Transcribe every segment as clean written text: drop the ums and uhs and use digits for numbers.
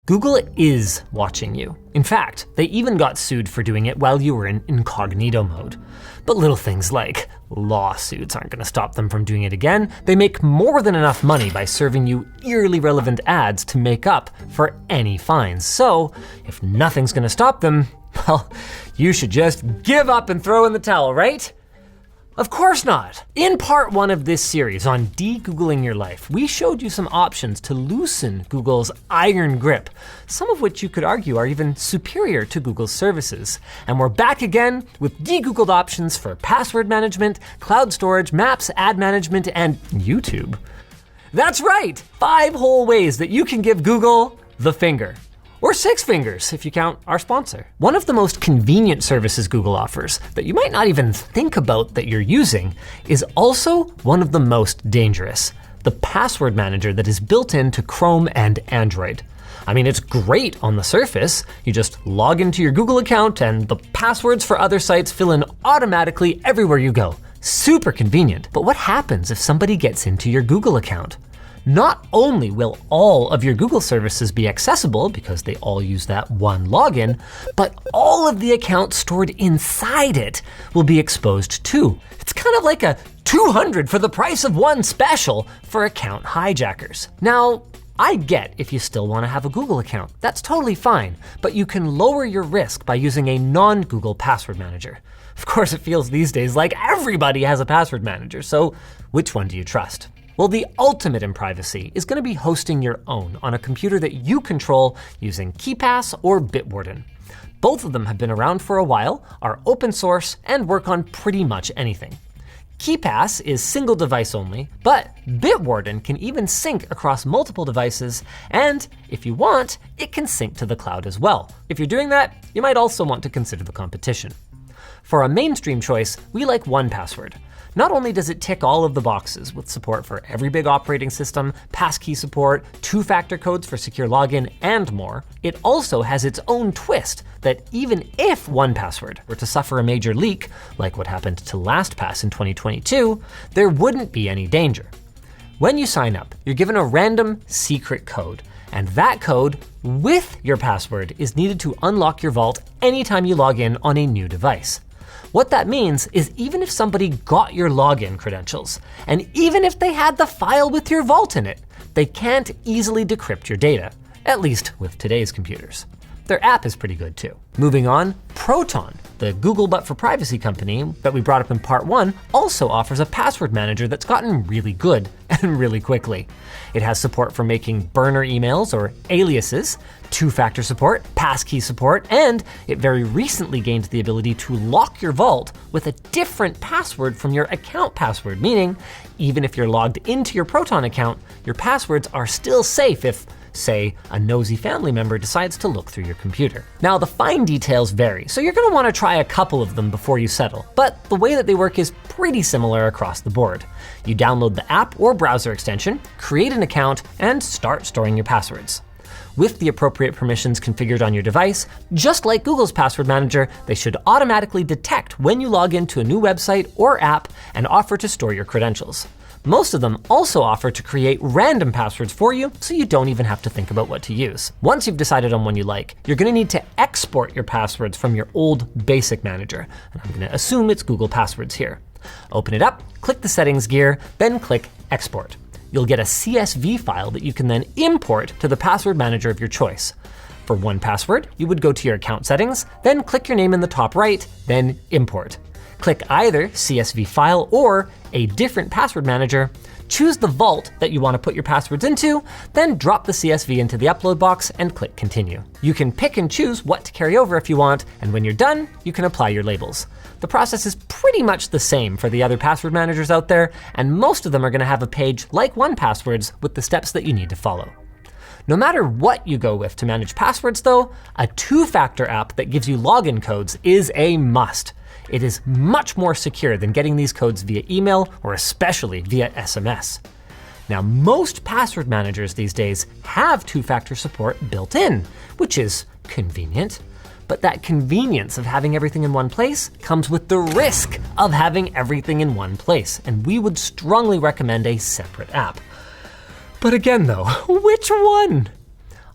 Google is watching you. In fact, they even got sued for doing it while you were in incognito mode. But little things like lawsuits aren't going to stop them from doing it again. They make more than enough money by serving you eerily relevant ads to make up for any fines. So, if nothing's going to stop them, well, you should just give up and throw in the towel, right? Of course not. In part 1 of this series on de-Googling your life, we showed you some options to loosen Google's iron grip, some of which you could argue are even superior to Google's services. And we're back again with de-Googled options for password management, cloud storage, maps, ad management, and YouTube. That's right, 5 whole ways that you can give Google the finger. Or 6 fingers if you count our sponsor. One of the most convenient services Google offers that you might not even think about that you're using is also one of the most dangerous, the password manager that is built into Chrome and Android. I mean, it's great on the surface. You just log into your Google account and the passwords for other sites fill in automatically everywhere you go. Super convenient. But what happens if somebody gets into your Google account? Not only will all of your Google services be accessible because they all use that one login, but all of the accounts stored inside it will be exposed too. It's kind of like a 200 for the price of 1 special for account hijackers. Now, I get if you still want to have a Google account. That's totally fine, but you can lower your risk by using a non-Google password manager. Of course, it feels these days like everybody has a password manager, so which one do you trust? Well, the ultimate in privacy is going to be hosting your own on a computer that you control using KeePass or Bitwarden. Both of them have been around for a while, are open source, and work on pretty much anything. KeePass is single device only, but Bitwarden can even sync across multiple devices, and if you want, it can sync to the cloud as well. If you're doing that, you might also want to consider the competition. For a mainstream choice, we like 1Password. Not only does it tick all of the boxes with support for every big operating system, passkey support, 2-factor codes for secure login, and more, it also has its own twist that even if 1Password were to suffer a major leak, like what happened to LastPass in 2022, there wouldn't be any danger. When you sign up, you're given a random secret code, and that code with your password is needed to unlock your vault anytime you log in on a new device. What that means is even if somebody got your login credentials, and even if they had the file with your vault in it, they can't easily decrypt your data, at least with today's computers. Their app is pretty good too. Moving on, Proton, the Google but for privacy company that we brought up in part 1, also offers a password manager that's gotten really good and really quickly. It has support for making burner emails or aliases, 2-factor support, passkey support, and it very recently gained the ability to lock your vault with a different password from your account password, meaning even if you're logged into your Proton account, your passwords are still safe if, say, a nosy family member decides to look through your computer. Now, the fine details vary, so you're gonna wanna try a couple of them before you settle, but the way that they work is pretty similar across the board. You download the app or browser extension, create an account, and start storing your passwords. With the appropriate permissions configured on your device, just like Google's password manager, they should automatically detect when you log into a new website or app and offer to store your credentials. Most of them also offer to create random passwords for you, so you don't even have to think about what to use. Once you've decided on one you like, you're gonna need to export your passwords from your old basic manager, and I'm gonna assume it's Google Passwords here. Open it up, click the settings gear, then click Export. You'll get a CSV file that you can then import to the password manager of your choice. For 1Password, you would go to your account settings, then click your name in the top right, then Import. Click either CSV file or a different password manager, choose the vault that you want to put your passwords into, then drop the CSV into the upload box and click Continue. You can pick and choose what to carry over if you want, and when you're done, you can apply your labels. The process is pretty much the same for the other password managers out there, and most of them are going to have a page like 1Password's with the steps that you need to follow. No matter what you go with to manage passwords though, a 2-factor app that gives you login codes is a must. It is much more secure than getting these codes via email or especially via SMS. Now, most password managers these days have 2-factor support built in, which is convenient. But that convenience of having everything in one place comes with the risk of having everything in one place, and we would strongly recommend a separate app. But again though, which one?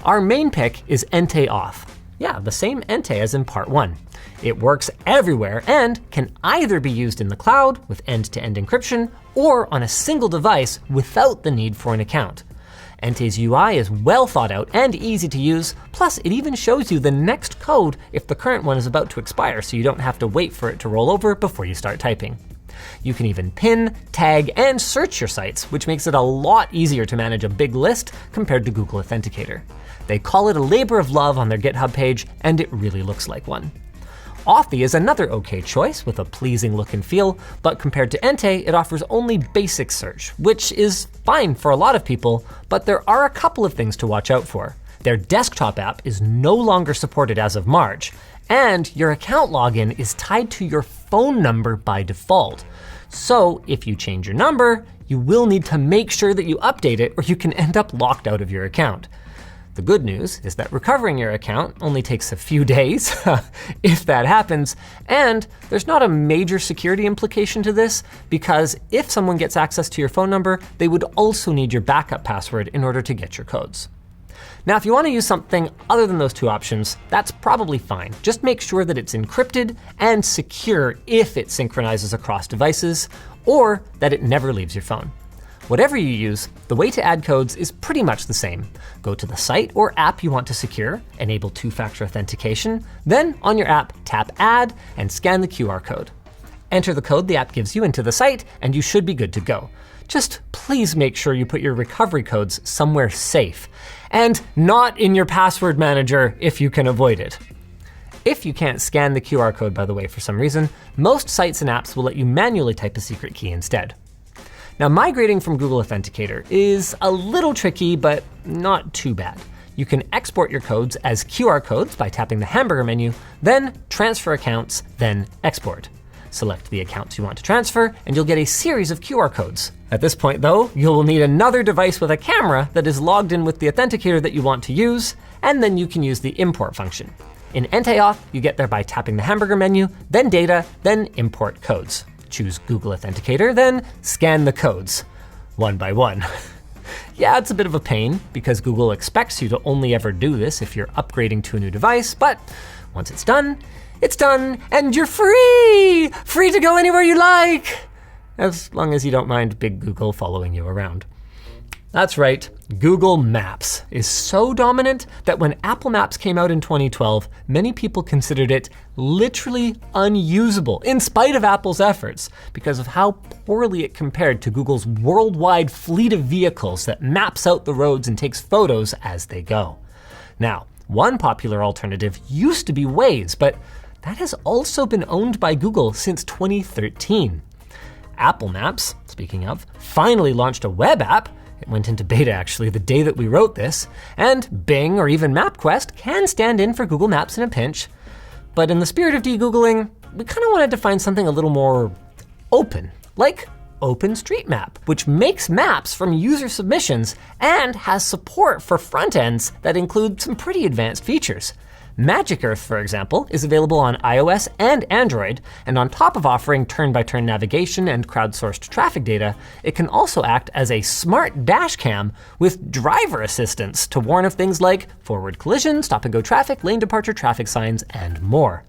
Our main pick is Ente Auth. Yeah, the same Ente as in part 1. It works everywhere and can either be used in the cloud with end-to-end encryption or on a single device without the need for an account. Ente's UI is well thought out and easy to use, plus it even shows you the next code if the current one is about to expire, so you don't have to wait for it to roll over before you start typing. You can even pin, tag, and search your sites, which makes it a lot easier to manage a big list compared to Google Authenticator. They call it a labor of love on their GitHub page, and it really looks like one. Authy is another okay choice with a pleasing look and feel, but compared to Ente, it offers only basic search, which is fine for a lot of people, but there are a couple of things to watch out for. Their desktop app is no longer supported as of March, and your account login is tied to your phone number by default. So if you change your number, you will need to make sure that you update it or you can end up locked out of your account. The good news is that recovering your account only takes a few days, if that happens, and there's not a major security implication to this, because if someone gets access to your phone number, they would also need your backup password in order to get your codes. Now, if you want to use something other than those two options, that's probably fine. Just make sure that it's encrypted and secure if it synchronizes across devices, or that it never leaves your phone. Whatever you use, the way to add codes is pretty much the same. Go to the site or app you want to secure, enable two-factor authentication, then on your app, tap Add and scan the QR code. Enter the code the app gives you into the site, and you should be good to go. Just please make sure you put your recovery codes somewhere safe, and not in your password manager if you can avoid it. If you can't scan the QR code, by the way, for some reason, most sites and apps will let you manually type a secret key instead. Now, migrating from Google Authenticator is a little tricky, but not too bad. You can export your codes as QR codes by tapping the hamburger menu, then transfer accounts, then export. Select the accounts you want to transfer, and you'll get a series of QR codes. At this point, though, you'll need another device with a camera that is logged in with the authenticator that you want to use, and then you can use the import function. In Ente Auth, you get there by tapping the hamburger menu, then data, then import codes. Choose Google Authenticator, then scan the codes, one by one. Yeah, it's a bit of a pain because Google expects you to only ever do this if you're upgrading to a new device, but once it's done, and you're free! Free to go anywhere you like! As long as you don't mind Big Google following you around. That's right, Google Maps is so dominant that when Apple Maps came out in 2012, many people considered it literally unusable, in spite of Apple's efforts, because of how poorly it compared to Google's worldwide fleet of vehicles that maps out the roads and takes photos as they go. Now, one popular alternative used to be Waze, but that has also been owned by Google since 2013. Apple Maps, speaking of, finally launched a web app. It went into beta actually the day that we wrote this, and Bing or even MapQuest can stand in for Google Maps in a pinch. But in the spirit of de-Googling, we kind of wanted to find something a little more open, like OpenStreetMap, which makes maps from user submissions and has support for front ends that include some pretty advanced features. Magic Earth, for example, is available on iOS and Android, and on top of offering turn-by-turn navigation and crowdsourced traffic data, it can also act as a smart dash cam with driver assistance to warn of things like forward collision, stop-and-go traffic, lane departure traffic signs, and more.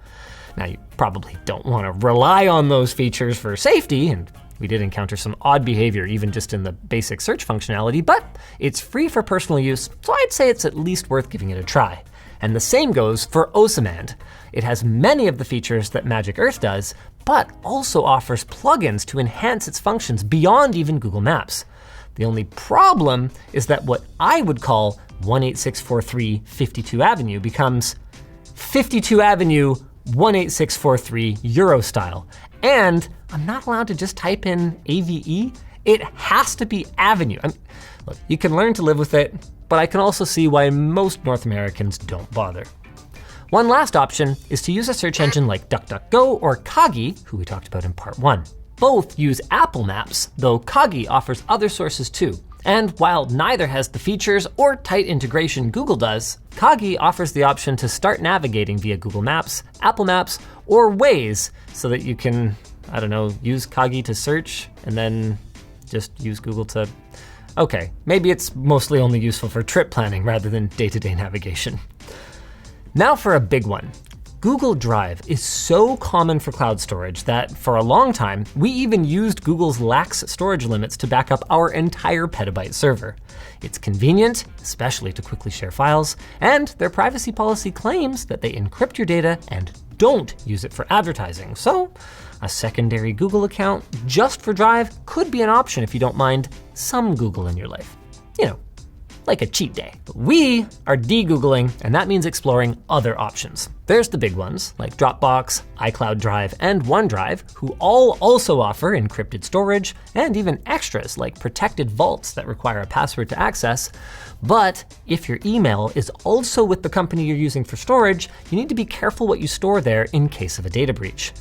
Now, you probably don't want to rely on those features for safety, and we did encounter some odd behavior even just in the basic search functionality, but it's free for personal use, so I'd say it's at least worth giving it a try. And the same goes for Osamand. It has many of the features that Magic Earth does, but also offers plugins to enhance its functions beyond even Google Maps. The only problem is that what I would call 18643 52 Avenue becomes 52 Avenue 18643 Euro style. And I'm not allowed to just type in AVE. It has to be Avenue. Look, you can learn to live with it, but I can also see why most North Americans don't bother. One last option is to use a search engine like DuckDuckGo or Kagi, who we talked about in part 1. Both use Apple Maps, though Kagi offers other sources too. And while neither has the features or tight integration Google does, Kagi offers the option to start navigating via Google Maps, Apple Maps, or Waze, so that you can, use Kagi to search and then just use Google to Okay, maybe it's mostly only useful for trip planning rather than day-to-day navigation. Now for a big one. Google Drive is so common for cloud storage that for a long time, we even used Google's lax storage limits to back up our entire petabyte server. It's convenient, especially to quickly share files, and their privacy policy claims that they encrypt your data and don't use it for advertising. So a secondary Google account just for Drive could be an option if you don't mind some Google in your life. You know, like a cheat day. But we are de-Googling, and that means exploring other options. There's the big ones, like Dropbox, iCloud Drive, and OneDrive, who all also offer encrypted storage, and even extras like protected vaults that require a password to access. But if your email is also with the company you're using for storage, you need to be careful what you store there in case of a data breach.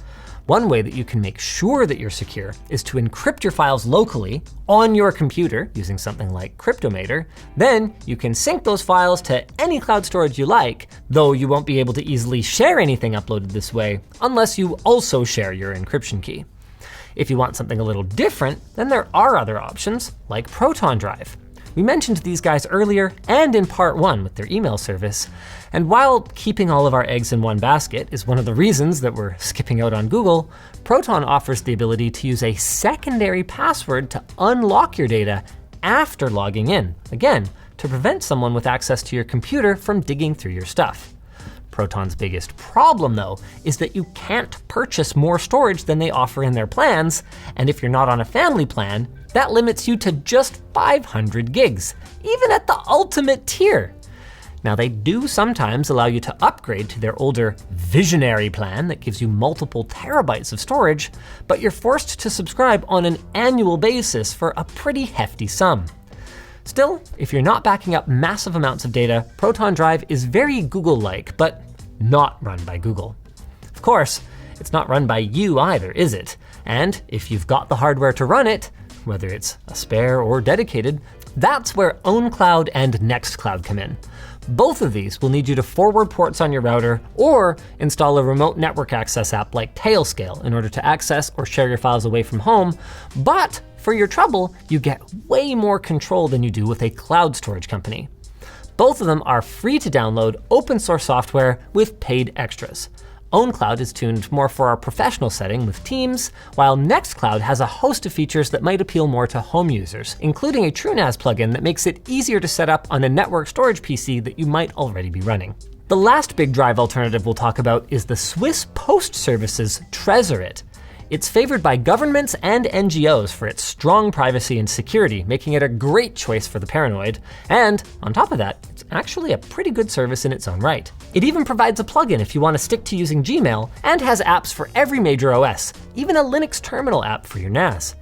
One way that you can make sure that you're secure is to encrypt your files locally on your computer using something like Cryptomator. Then you can sync those files to any cloud storage you like, though you won't be able to easily share anything uploaded this way unless you also share your encryption key. If you want something a little different, then there are other options like Proton Drive. We mentioned these guys earlier and in part 1 with their email service. And while keeping all of our eggs in one basket is one of the reasons that we're skipping out on Google, Proton offers the ability to use a secondary password to unlock your data after logging in, again, to prevent someone with access to your computer from digging through your stuff. Proton's biggest problem, though, is that you can't purchase more storage than they offer in their plans, and if you're not on a family plan, that limits you to just 500 gigs, even at the ultimate tier. Now, they do sometimes allow you to upgrade to their older Visionary plan that gives you multiple terabytes of storage, but you're forced to subscribe on an annual basis for a pretty hefty sum. Still, if you're not backing up massive amounts of data, Proton Drive is very Google-like, but not run by Google. Of course, it's not run by you either, is it? And if you've got the hardware to run it, whether it's a spare or dedicated, that's where OwnCloud and Nextcloud come in. Both of these will need you to forward ports on your router or install a remote network access app like Tailscale in order to access or share your files away from home. But for your trouble, you get way more control than you do with a cloud storage company. Both of them are free to download open source software with paid extras. OwnCloud is tuned more for our professional setting with Teams, while Nextcloud has a host of features that might appeal more to home users, including a TrueNAS plugin that makes it easier to set up on a network storage PC that you might already be running. The last big drive alternative we'll talk about is the Swiss Post Service's Tresorit. It's favored by governments and NGOs for its strong privacy and security, making it a great choice for the paranoid. And on top of that, it's actually a pretty good service in its own right. It even provides a plugin if you want to stick to using Gmail, and has apps for every major OS, even a Linux terminal app for your NAS.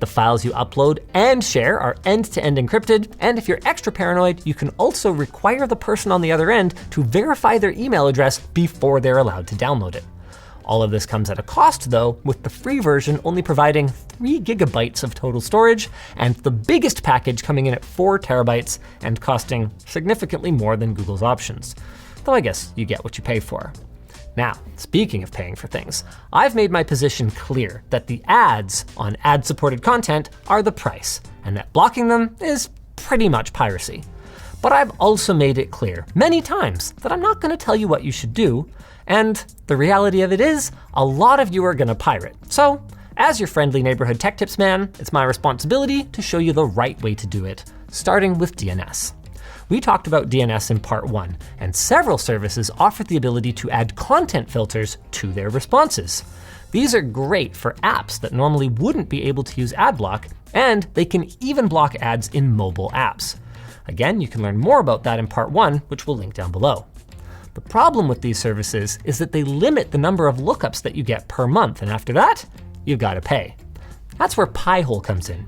The files you upload and share are end-to-end encrypted, and if you're extra paranoid, you can also require the person on the other end to verify their email address before they're allowed to download it. All of this comes at a cost, though, with the free version only providing 3 gigabytes of total storage, and the biggest package coming in at 4 terabytes and costing significantly more than Google's options. Though I guess you get what you pay for. Now, speaking of paying for things, I've made my position clear that the ads on ad-supported content are the price, and that blocking them is pretty much piracy. But I've also made it clear many times that I'm not going to tell you what you should do, and the reality of it is, a lot of you are going to pirate. So, as your friendly neighborhood tech tips man, it's my responsibility to show you the right way to do it, starting with DNS. We talked about DNS in part 1, and several services offer the ability to add content filters to their responses. These are great for apps that normally wouldn't be able to use AdBlock, and they can even block ads in mobile apps. Again, you can learn more about that in part 1, which we'll link down below. The problem with these services is that they limit the number of lookups that you get per month, and after that, you've got to pay. That's where Pi-hole comes in.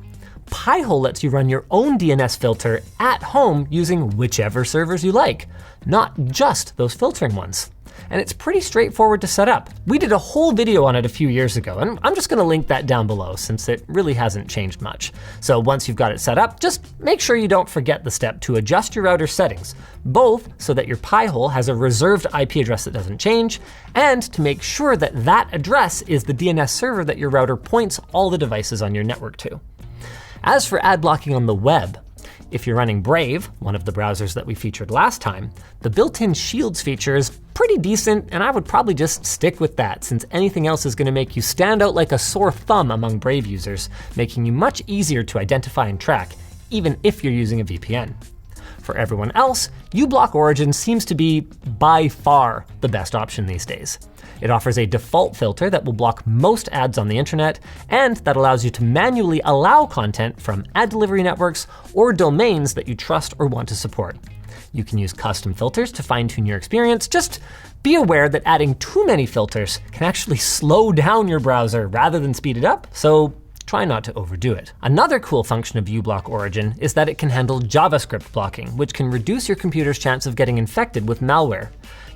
Pi-hole lets you run your own DNS filter at home using whichever servers you like, not just those filtering ones. And it's pretty straightforward to set up. We did a whole video on it a few years ago, and I'm just going to link that down below since it really hasn't changed much. So once you've got it set up, just make sure you don't forget the step to adjust your router settings, both so that your Pi-hole has a reserved IP address that doesn't change, and to make sure that that address is the DNS server that your router points all the devices on your network to. As for ad blocking on the web, If you're running Brave, one of the browsers that we featured last time, the built-in Shields feature is pretty decent, and I would probably just stick with that, since anything else is going to make you stand out like a sore thumb among Brave users, making you much easier to identify and track, even if you're using a VPN. For everyone else, uBlock Origin seems to be, by far, the best option these days. It offers a default filter that will block most ads on the internet, and that allows you to manually allow content from ad delivery networks or domains that you trust or want to support. You can use custom filters to fine-tune your experience. Just be aware that adding too many filters can actually slow down your browser rather than speed it up, so try not to overdo it. Another cool function of uBlock Origin is that it can handle JavaScript blocking, which can reduce your computer's chance of getting infected with malware.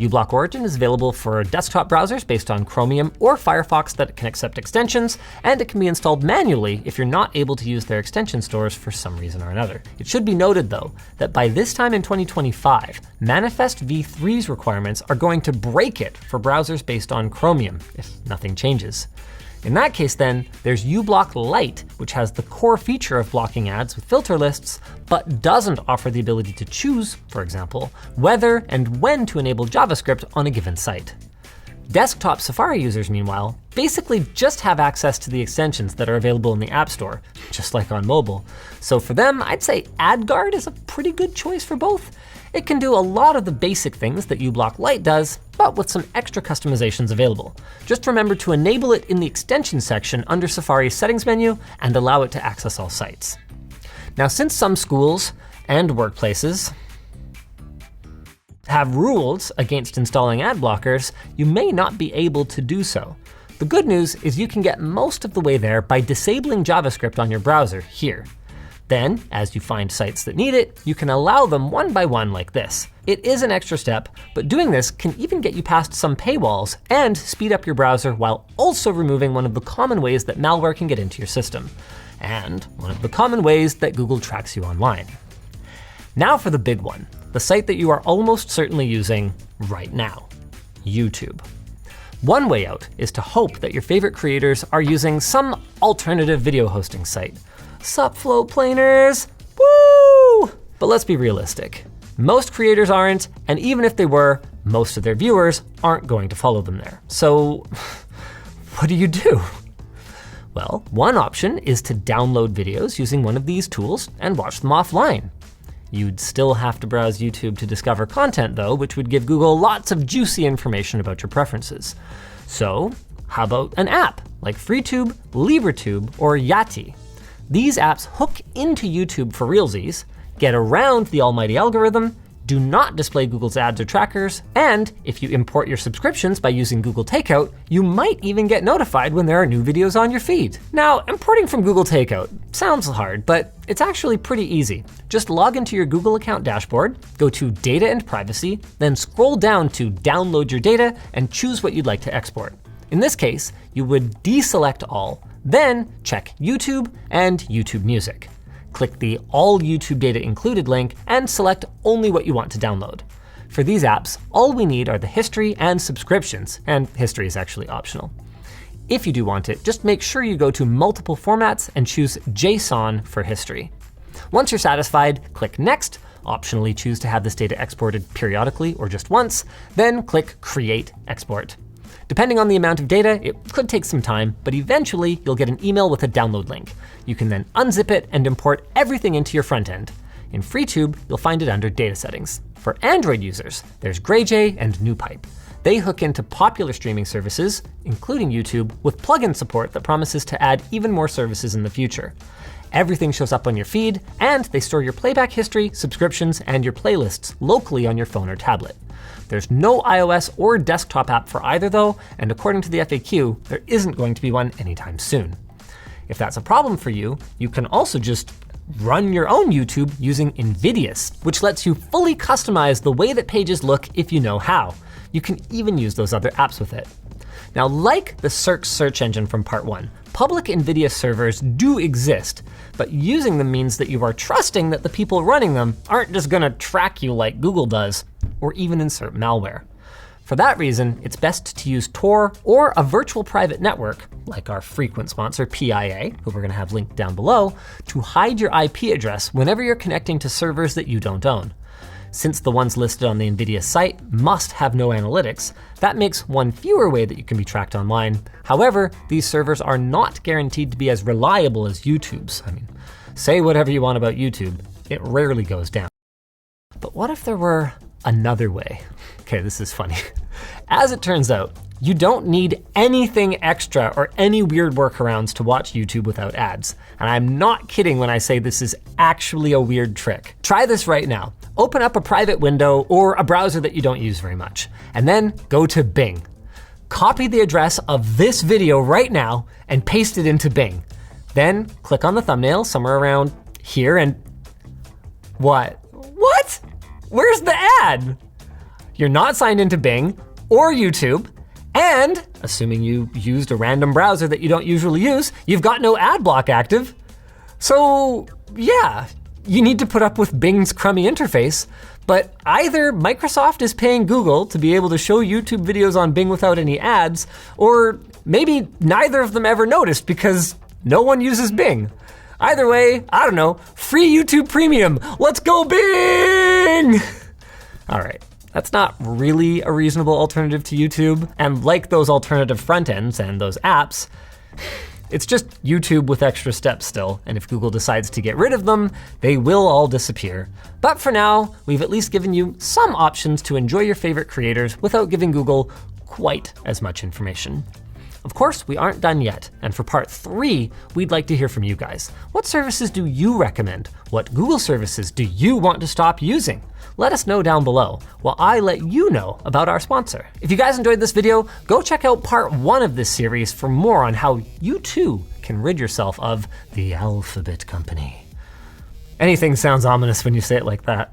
uBlock Origin is available for desktop browsers based on Chromium or Firefox that can accept extensions, and it can be installed manually if you're not able to use their extension stores for some reason or another. It should be noted, though, that by this time in 2025, Manifest v3's requirements are going to break it for browsers based on Chromium, if nothing changes. In that case then, there's uBlock Lite, which has the core feature of blocking ads with filter lists, but doesn't offer the ability to choose, for example, whether and when to enable JavaScript on a given site. Desktop Safari users, meanwhile, basically just have access to the extensions that are available in the App Store, just like on mobile. So for them, I'd say AdGuard is a pretty good choice for both. It can do a lot of the basic things that uBlock Lite does, but with some extra customizations available. Just remember to enable it in the extension section under Safari's settings menu and allow it to access all sites. Now, since some schools and workplaces have rules against installing ad blockers, you may not be able to do so. The good news is you can get most of the way there by disabling JavaScript on your browser here. Then, as you find sites that need it, you can allow them one by one like this. It is an extra step, but doing this can even get you past some paywalls and speed up your browser while also removing one of the common ways that malware can get into your system, and one of the common ways that Google tracks you online. Now for the big one, the site that you are almost certainly using right now, YouTube. One way out is to hope that your favorite creators are using some alternative video hosting site. Sup, flow planers, woo! But let's be realistic. Most creators aren't, and even if they were, most of their viewers aren't going to follow them there. So what do you do? Well, one option is to download videos using one of these tools and watch them offline. You'd still have to browse YouTube to discover content though, which would give Google lots of juicy information about your preferences. So how about an app like FreeTube, LibreTube, or Yati? These apps hook into YouTube for realsies, get around the almighty algorithm, do not display Google's ads or trackers, and if you import your subscriptions by using Google Takeout, you might even get notified when there are new videos on your feed. Now, importing from Google Takeout sounds hard, but it's actually pretty easy. Just log into your Google account dashboard, go to Data and Privacy, then scroll down to Download Your Data and choose what you'd like to export. In this case, you would deselect all, then check YouTube and YouTube Music. Click the All YouTube Data Included link and select only what you want to download. For these apps, all we need are the history and subscriptions, and history is actually optional. If you do want it, just make sure you go to multiple formats and choose JSON for history. Once you're satisfied, click Next, optionally choose to have this data exported periodically or just once, then click Create Export. Depending on the amount of data, it could take some time, but eventually you'll get an email with a download link. You can then unzip it and import everything into your front end. In FreeTube, you'll find it under Data Settings. For Android users, there's GrayJay and NewPipe. They hook into popular streaming services, including YouTube, with plugin support that promises to add even more services in the future. Everything shows up on your feed, and they store your playback history, subscriptions, and your playlists locally on your phone or tablet. There's no iOS or desktop app for either though, and according to the FAQ, there isn't going to be one anytime soon. If that's a problem for you, you can also just run your own YouTube using Invidious, which lets you fully customize the way that pages look if you know how. You can even use those other apps with it. Now, like the Cirque search engine from part 1, public Invidious servers do exist, but using them means that you are trusting that the people running them aren't just gonna track you like Google does, or even insert malware. For that reason, it's best to use Tor or a virtual private network, like our frequent sponsor PIA, who we're gonna have linked down below, to hide your IP address whenever you're connecting to servers that you don't own. Since the ones listed on the NVIDIA site must have no analytics, that makes one fewer way that you can be tracked online. However, these servers are not guaranteed to be as reliable as YouTube's. I mean, say whatever you want about YouTube, it rarely goes down. But what if there were another way? Okay, this is funny. As it turns out, you don't need anything extra or any weird workarounds to watch YouTube without ads. And I'm not kidding when I say this is actually a weird trick. Try this right now. Open up a private window or a browser that you don't use very much, and then go to Bing. Copy the address of this video right now and paste it into Bing. Then click on the thumbnail somewhere around here and what? What? Where's the ad? You're not signed into Bing or YouTube, and assuming you used a random browser that you don't usually use, you've got no ad block active. So yeah, you need to put up with Bing's crummy interface, but either Microsoft is paying Google to be able to show YouTube videos on Bing without any ads, or maybe neither of them ever noticed because no one uses Bing. Either way, I don't know, free YouTube Premium. Let's go Bing! All right, that's not really a reasonable alternative to YouTube. And like those alternative front ends and those apps, it's just YouTube with extra steps still. And if Google decides to get rid of them, they will all disappear. But for now, we've at least given you some options to enjoy your favorite creators without giving Google quite as much information. Of course, we aren't done yet, and for part 3, we'd like to hear from you guys. What services do you recommend? What Google services do you want to stop using? Let us know down below while I let you know about our sponsor. If you guys enjoyed this video, go check out part 1 of this series for more on how you too can rid yourself of the Alphabet Company. Anything sounds ominous when you say it like that.